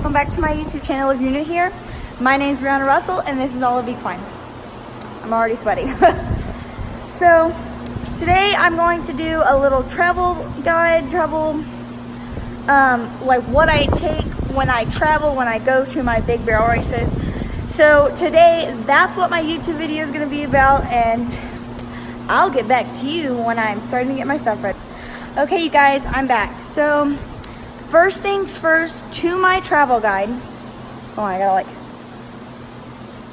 welcome back to my YouTube channel if you're new here. My name is Brianna Russell and this is All of Equine. I'm already sweaty. So today I'm going to do a little travel guide, like what I take when I travel, when I go to my big barrel races. So today that's what my YouTube video is going to be about, and I'll get back to you when I'm starting to get my stuff ready. Okay, you guys, I'm back. So first things first, to my travel guide. Oh, I gotta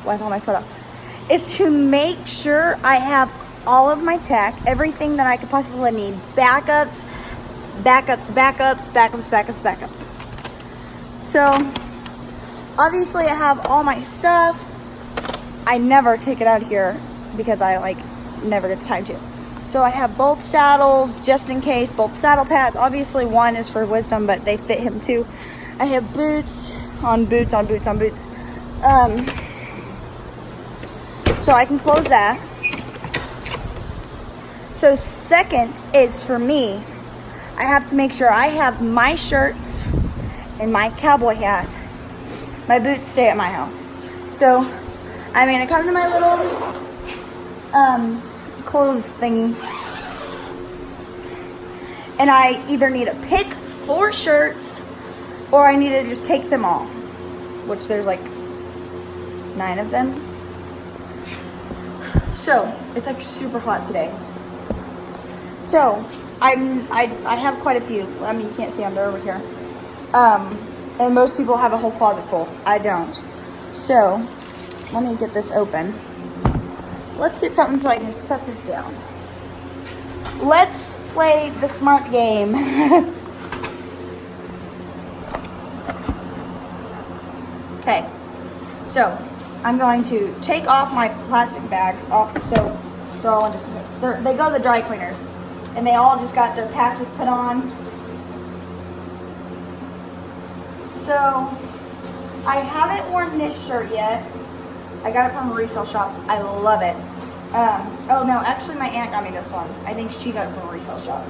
wipe all my sweat off. Is to make sure I have all of my tech, everything that I could possibly need. Backups. So obviously I have all my stuff. I never take it out of here because I never get the time to. So I have both saddles just in case, both saddle pads. Obviously one is for Wisdom, but they fit him too. I have boots on boots. So I can close that. So second is for me, I have to make sure I have my shirts and my cowboy hat. My boots stay at my house. So I'm gonna come to my little clothes thingy, and I either need to pick 4 shirts or I need to just take them all, which there's like 9 of them. So it's like super hot today. So I have quite a few. I mean, you can't see them, they're over here. And most people have a whole closet full. I don't. So let me get this open. Let's get something so I can set this down. Let's play the smart game. Okay, so I'm going to take off my plastic bags off, so they're all in different. They go to the dry cleaners, and they all just got their patches put on. So I haven't worn this shirt yet. I got it from a resale shop. I love it. Oh no, actually my aunt got me this one. I think she got it from a resale shop.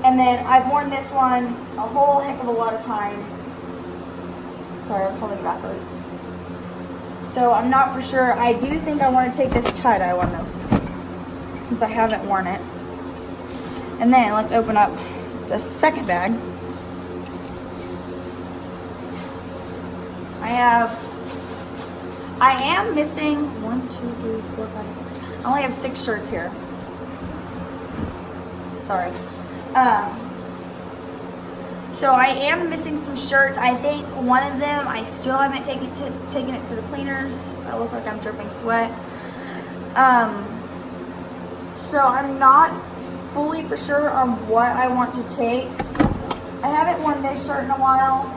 And then I've worn this one a whole heck of a lot of times. Sorry, I was holding it backwards. So I'm not for sure. I do think I want to take this tie-dye one though, since I haven't worn it. And then let's open up the second bag. I am missing 1, 2, 3, 4, 5, 6. I only have 6 shirts here. Sorry. So I am missing some shirts. I think one of them I still haven't taken it to the cleaners. I look like I'm dripping sweat. So I'm not fully for sure on what I want to take. I haven't worn this shirt in a while.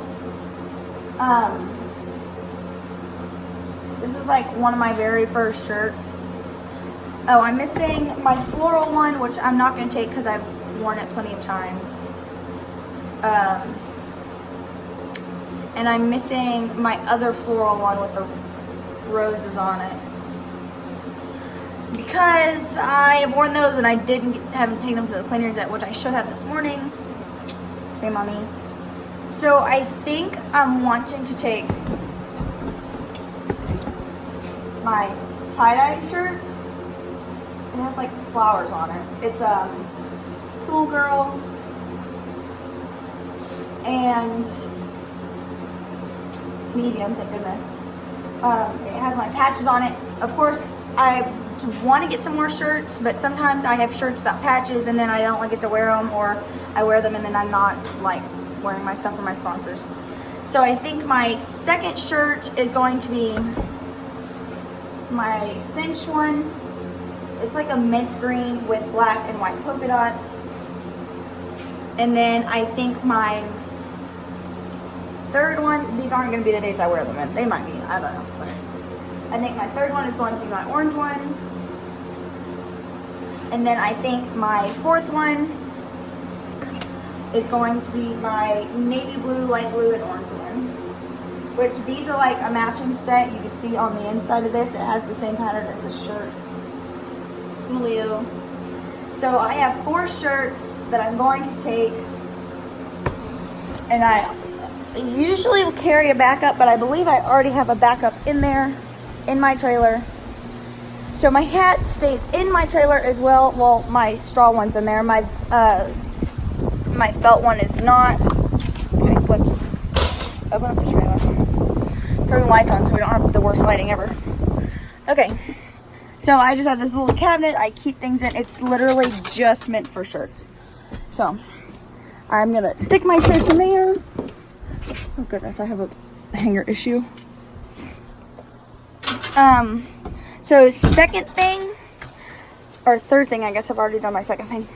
This is like one of my very first shirts. Oh, I'm missing my floral one, which I'm not going to take because I've worn it plenty of times. And I'm missing my other floral one with the roses on it, because I have worn those and I haven't taken them to the cleaners yet, which I should have this morning. Shame on me. So I think I'm wanting to take my tie-dye shirt. It has like flowers on it. It's a Cool Girl, and it's medium, thank goodness. It has my patches on it. Of course, I want to get some more shirts, but sometimes I have shirts without patches and then I don't get to wear them, or I wear them and then I'm not wearing my stuff for my sponsors. So I think my second shirt is going to be my cinch one. It's like a mint green with black and white polka dots. And then I think my third one, these aren't going to be the days I wear them in. They might be, I don't know. But I think my third one is going to be my orange one. And then I think my fourth one is going to be my navy blue, light blue, and orange one. Which these are like a matching set. You can see on the inside of this, it has the same pattern as this shirt. Julio. So I have 4 shirts that I'm going to take. And I usually will carry a backup, but I believe I already have a backup in there, in my trailer. So my hat stays in my trailer as well. Well, my straw one's in there. My felt one is not. Okay, let's open up the trailer. Turn the lights on so we don't have the worst lighting ever. Okay, so I just have this little cabinet I keep things in. It's literally just meant for shirts. So I'm gonna stick my shirt in there. Oh goodness, I have a hanger issue. So second thing, or third thing, I guess I've already done my second thing.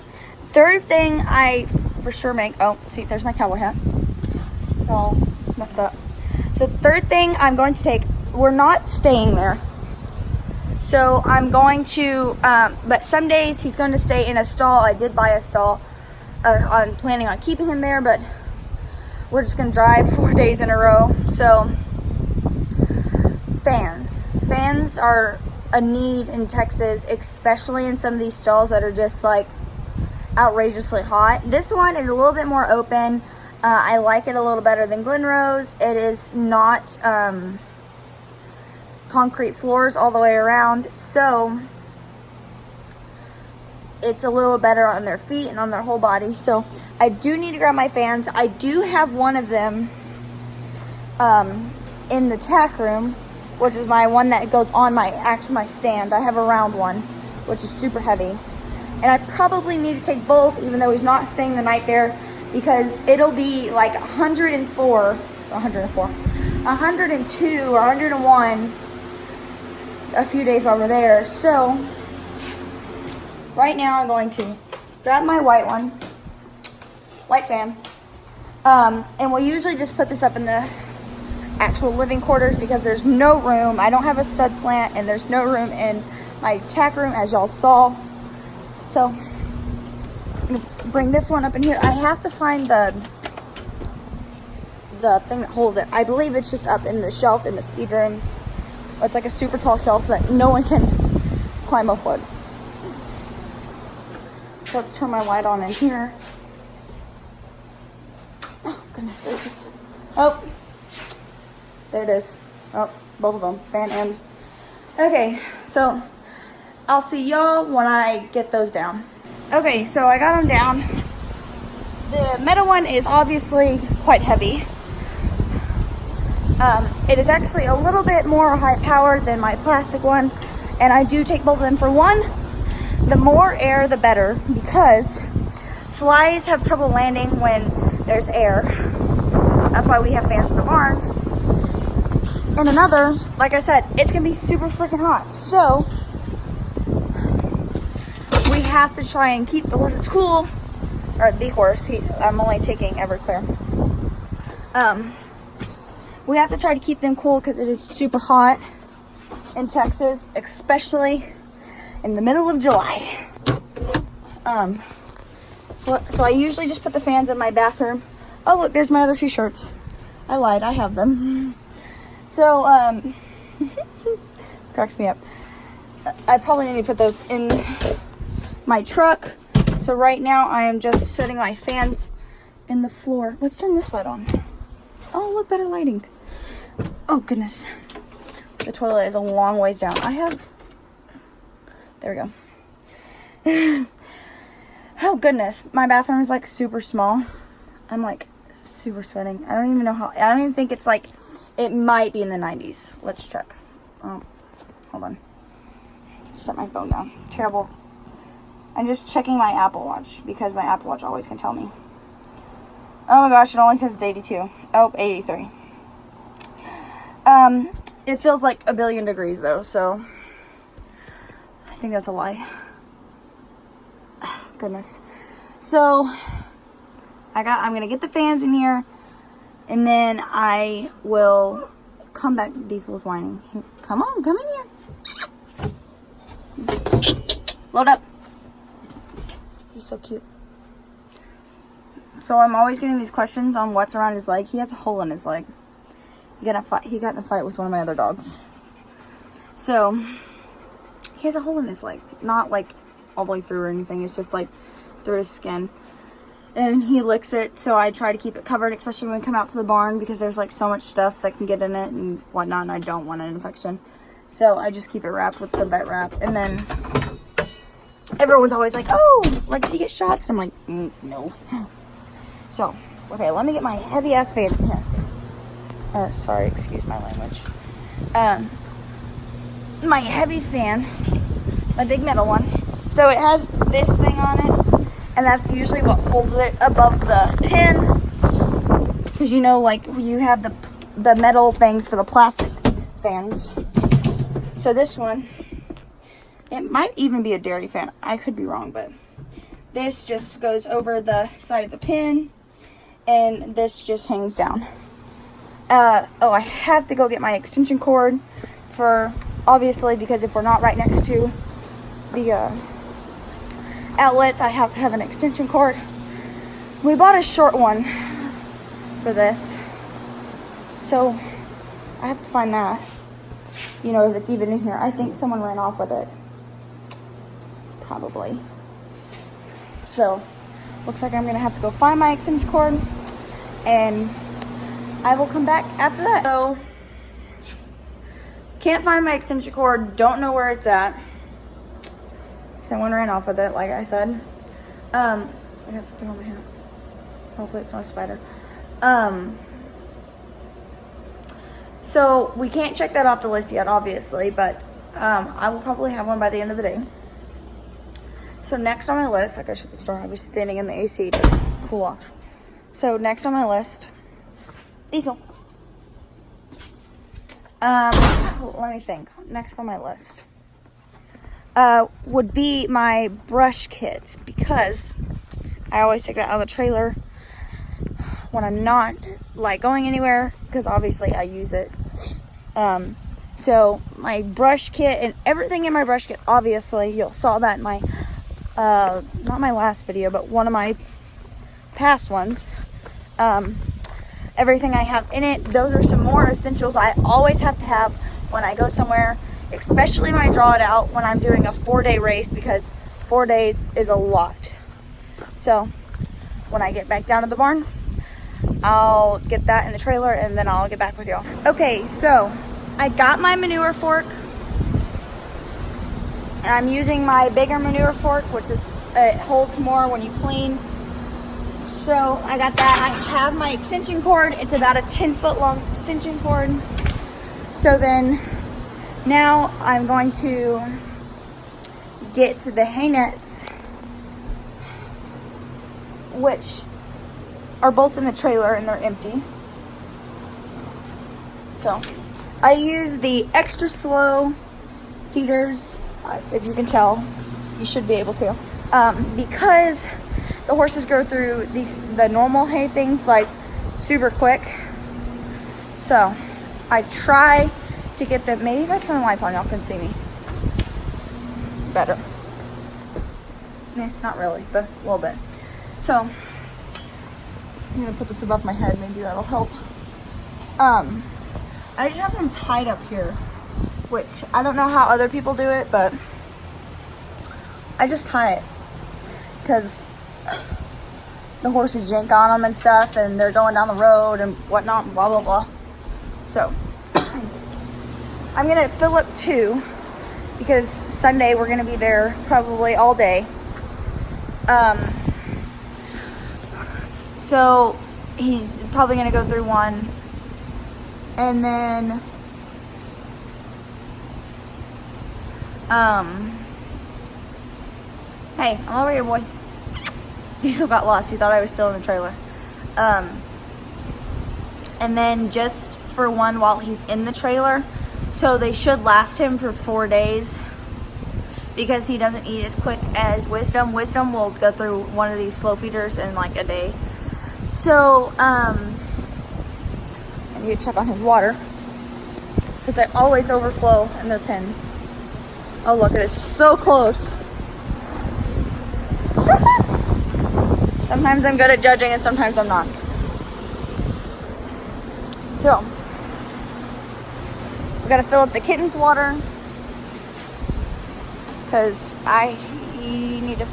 Third thing I for sure make, oh, see, there's my cowboy hat. It's all messed up. So third thing I'm going to take, we're not staying there. So I'm going to, but some days he's going to stay in a stall. I did buy a stall. I'm planning on keeping him there, but we're just going to drive 4 days in a row. So fans. Fans are a need in Texas, especially in some of these stalls that are just like outrageously hot. This one is a little bit more open. I like it a little better than Glenrose. It is not concrete floors all the way around, so it's a little better on their feet and on their whole body. So I do need to grab my fans. I do have one of them in the tack room, which is my one that goes on my stand. I have a round one, which is super heavy. And I probably need to take both, even though he's not staying the night there, because it'll be like 102 or 101 a few days while we're there. So right now I'm going to grab my white fan. And we'll usually just put this up in the actual living quarters because there's no room. I don't have a stud slant and there's no room in my tack room, as y'all saw. So I'm gonna bring this one up in here. I have to find the thing that holds it. I believe it's just up in the shelf in the feed room. It's like a super tall shelf that no one can climb up on. So let's turn my light on in here. Oh, goodness gracious. Oh, there it is. Oh, both of them, fan and. Okay, so I'll see y'all when I get those down. Okay, so I got them down. The metal one is obviously quite heavy. It is actually a little bit more high powered than my plastic one, and I do take both of them. For one, the more air the better, because flies have trouble landing when there's air. That's why we have fans in the barn. And another, like I said, it's gonna be super freaking hot, so we have to try and keep the horses cool, or the horse. I'm only taking Everclear. We have to try to keep them cool because it is super hot in Texas, especially in the middle of July. So I usually just put the fans in my bathroom. Oh, look, there's my other two shirts. I lied, I have them. So, cracks me up. I probably need to put those in my truck. So right now I am just setting my fans in the floor. Let's turn this light on. Oh, look, better lighting. Oh, goodness. The toilet is a long ways down. There we go. Oh, goodness. My bathroom is like super small. I'm like super sweating. I don't even know how. I don't even think it's like, it might be in the 90s. Let's check. Oh, hold on. Set my phone down. Terrible. I'm just checking my Apple Watch because my Apple Watch always can tell me. Oh my gosh, it only says it's 82. Oh, 83. It feels like a billion degrees though, so I think that's a lie. Oh, goodness. So I'm gonna get the fans in here, and then I will come back. Diesel's whining. Come on, come in here. Load up. He's so cute. So I'm always getting these questions on what's around his leg. He has a hole in his leg. He got in a fight with one of my other dogs. So he has a hole in his leg. Not like all the way through or anything. It's just like through his skin. and he licks it, so I try to keep it covered, especially when we come out to the barn, because there's like so much stuff that can get in it and whatnot, and I don't want an infection. So I just keep it wrapped with some vet wrap. And then everyone's always like, oh, like, did you get shots? And I'm like, no. So, okay, let me get my heavy ass fan in here. Or, sorry, excuse my language. My heavy fan, my big metal one. So it has this thing on it, and that's usually what holds it above the pin. Because you know, like, you have the metal things for the plastic fans. So this one, it might even be a dairy fan. I could be wrong, but this just goes over the side of the pin, and this just hangs down. Oh, I have to go get my extension cord for, obviously, because if we're not right next to the outlets, I have to have an extension cord. We bought a short one for this, so I have to find that. You know, if it's even in here. I think someone ran off with it. Probably. So, looks like I'm going to have to go find my extension cord, and I will come back after that. So, can't find my extension cord. Don't know where it's at. Someone ran off with it, like I said. I have something on my hand. Hopefully it's not a spider. So we can't check that off the list yet, obviously, but I will probably have one by the end of the day. So next on my list, like I shut this door, I was standing in the AC to cool off. So next on my list, Diesel. Let me think. Next on my list would be my brush kit, because I always take that out of the trailer when I'm not like going anywhere, because obviously I use it. So my brush kit and everything in my brush kit, obviously you saw that in my not my last video, but one of my past ones. Everything I have in it, those are some more essentials I always have to have when I go somewhere, especially when I draw it out when I'm doing a 4-day race, because 4 days is a lot. So when I get back down to the barn, I'll get that in the trailer, and then I'll get back with y'all. Okay, so I got my manure fork, and I'm using my bigger manure fork, which is, it holds more when you clean. So I got that. I have my extension cord. It's about a 10-foot long extension cord. So then now I'm going to get to the hay nets, which are both in the trailer and they're empty. So I use the extra slow feeders, if you can tell, you should be able to, because the horses go through the normal hay things like super quick. So I try to get them, maybe if I turn the lights on y'all can see me better. Not really, but a little bit. So I'm gonna put this above my head, maybe that'll help. I just have them tied up here, which I don't know how other people do it, but I just tie it because the horses yank on them and stuff, and they're going down the road and whatnot, blah blah blah. So I'm gonna fill up 2 because Sunday we're gonna be there probably all day. So he's probably gonna go through 1, and then hey, I'm over here, boy. Diesel got lost. He thought I was still in the trailer. And then just for 1 while he's in the trailer. So they should last him for 4 days because he doesn't eat as quick as Wisdom. Wisdom will go through one of these slow feeders in like a day. So, I need to check on his water because they always overflow in their pens. Oh, look, it is so close. Sometimes I'm good at judging and sometimes I'm not. So, we gotta fill up the kitten's water because I need to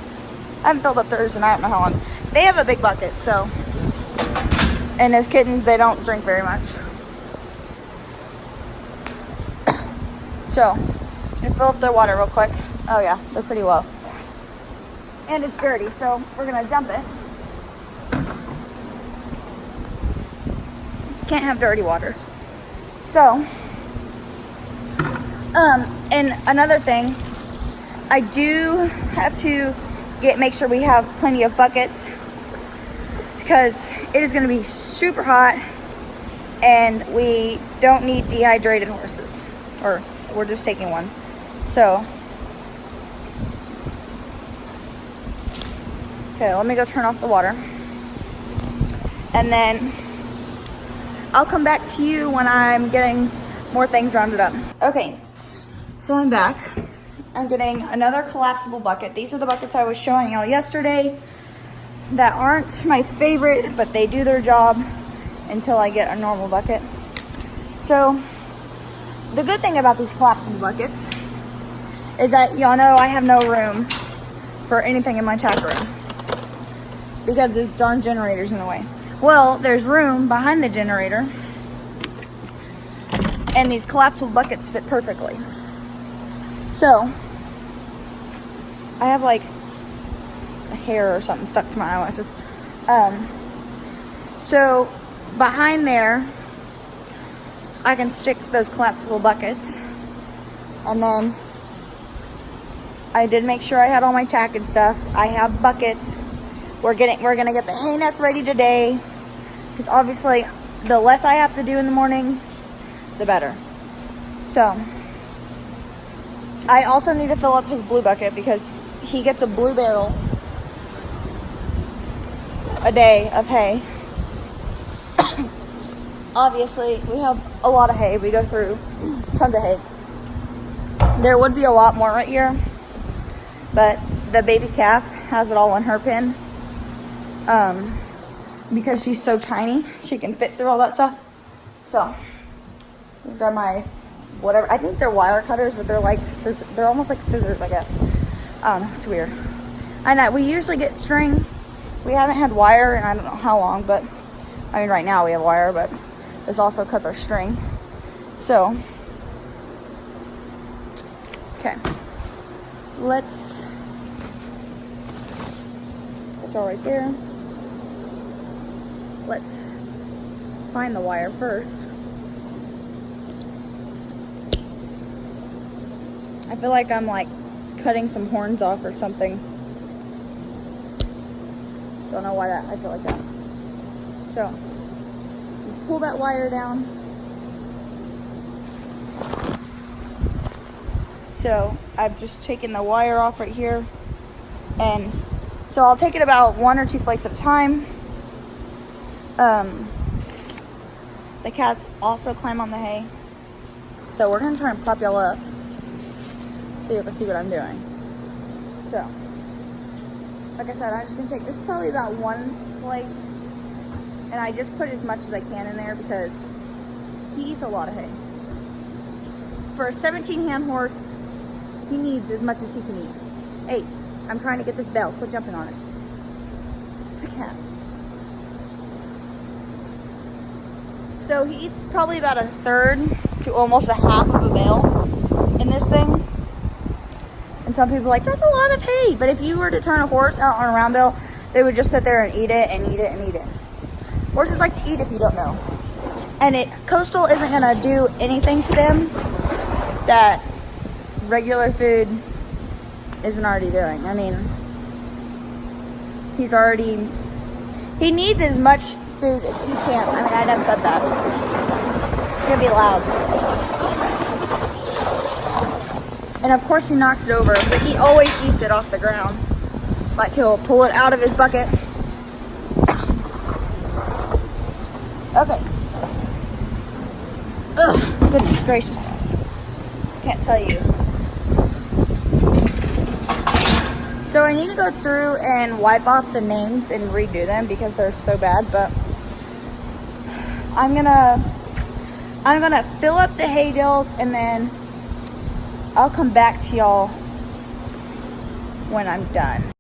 I haven't filled up theirs and I don't know how long. They have a big bucket, so. And as kittens, they don't drink very much. So, I'm gonna fill up their water real quick. Oh yeah, they're pretty low. And it's dirty, so we're gonna dump it. Can't have dirty waters. So, and another thing, I do have to make sure we have plenty of buckets because it is gonna be super hot and we don't need dehydrated horses, or we're just taking one. So, okay, let me go turn off the water. And then I'll come back to you when I'm getting more things rounded up. Okay, so I'm back. I'm getting another collapsible bucket. These are the buckets I was showing y'all yesterday that aren't my favorite, but they do their job until I get a normal bucket. So, the good thing about these collapsible buckets is that y'all know I have no room for anything in my tap room because this darn generator's in the way. Well, there's room behind the generator and these collapsible buckets fit perfectly. So, I have like a hair or something stuck to my eyelashes. So, behind there, I can stick those collapsible buckets. And then, I did make sure I had all my tack and stuff. I have buckets. We're gonna get the hay nets ready today. Because obviously, the less I have to do in the morning, the better. So, I also need to fill up his blue bucket because he gets a blue barrel a day of hay. Obviously, we have a lot of hay. We go through tons of hay. There would be a lot more right here, but the baby calf has it all in her pen. Because she's so tiny, she can fit through all that stuff. So, I've got my whatever. I think they're wire cutters, but they're like they're almost like scissors, I guess. I don't know. It's weird. And we usually get string. We haven't had wire in I don't know how long, but I mean right now we have wire, but this also cuts our string. So, okay. It's all right there. Let's find the wire first. I feel like I'm like cutting some horns off or something. Don't know why I feel like that. So, pull that wire down. So, I've just taken the wire off right here. And so I'll take it about 1 or 2 flakes at a time. The cats also climb on the hay. So we're gonna try and prop y'all up so you can see what I'm doing. So, like I said, I'm just gonna take, this is probably about 1 flake. And I just put as much as I can in there because he eats a lot of hay. For a 17-hand horse, he needs as much as he can eat. Hey, I'm trying to get this bell. Quit jumping on it. It's a cat. So he eats probably about 1/3 to almost a half of a bale in this thing. And some people are like, that's a lot of hay. But if you were to turn a horse out on a round bale, they would just sit there and eat it and eat it and eat it. Horses like to eat if you don't know. And Coastal isn't going to do anything to them that regular food isn't already doing. I mean, he needs as much food as he can. I mean, I done said that. It's going to be loud. And of course he knocks it over, but he always eats it off the ground. Like he'll pull it out of his bucket. Okay. Ugh, goodness gracious. Can't tell you. So I need to go through and wipe off the names and redo them because they're so bad, but I'm gonna fill up the hay bales and then I'll come back to y'all when I'm done.